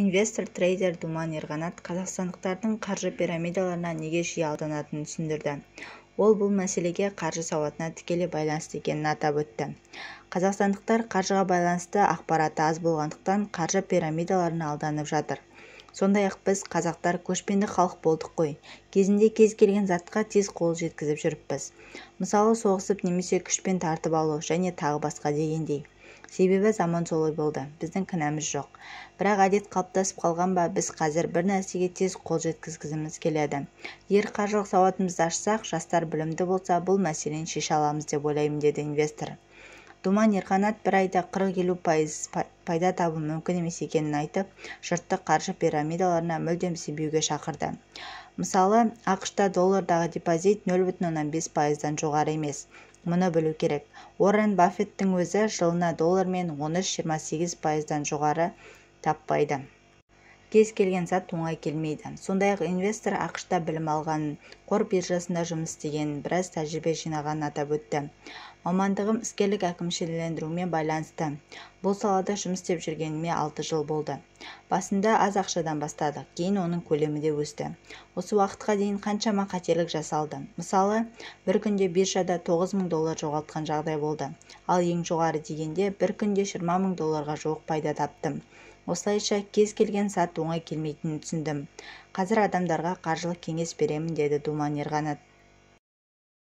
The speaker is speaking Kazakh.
Инвестор-трейдер Думан Ерғанат қазақстандықтардың қаржы пирамидаларына неге жиі алданатынын түсіндірді. Ол бұл мәселеге қаржы сауатына тікелей байланысты екенін атап өтті. Қазақстандықтар қаржыға байланысты ақпараты аз болғандықтан қаржы пирамидаларына алданып жатыр. Сондай-ақ біз қазақтар көшпенді халық болдық қой. Кезінде кез келген затқа тез қол жеткізіп жүріппіз. Мысалы соғысып немесе күшпен тартып алу және тағы басқа дегендей. Себебі заман солай болды, біздің кінәміз жоқ. Бірақ әдет қалыптасып қалған ба, біз қазір бір нәрсеге тез қол жеткізгіміз келеді. Егер қаржылық сауатымызды ашсақ, жастар білімді болса, бұл мәселені шеше аламыз деп ойлаймын, деді инвестор. Думан Ерғанат бір айда 40-50% пайда табу мүмкін емес екенін айтып, жұртты қаржы пирамидаларына мүлдем сенбеуге шақырды. Мысалы, ақш-та доллардағы депозит 0,5%-дан жоғары емес. Мұны білу керек. Уоррен Баффеттің өзі жылына доллармен 13-28%-дан жоғары таппайды. Кез келген зат оңай келмейді. Сондай-ақ инвестор ақш-та білім алғанын, қор биржасында жұмыс істегенін, біраз тәжірибе жинағанын атап өтті. Мамандығым іскерлік әкімшілендірумен байланысты. Бұл салада жұмыс істеп жүргеніме 6 жыл болды. Басында аз ақшадан бастадық, кейін оның көлемі де өсті. Осы уақытқа дейін қаншама қателік жасалды. Мысалы, бір күнде биржада $9,000 жоғалтқан жағдай болды. Ал ең жоғары дегенде бір күнде $20,000 жуық пайда таптым. Осылайша кез келген зат оңай келмейтінін түсіндім. Қазір адамдарға қаржылық кеңес беремін, деді Думан Ерғанат.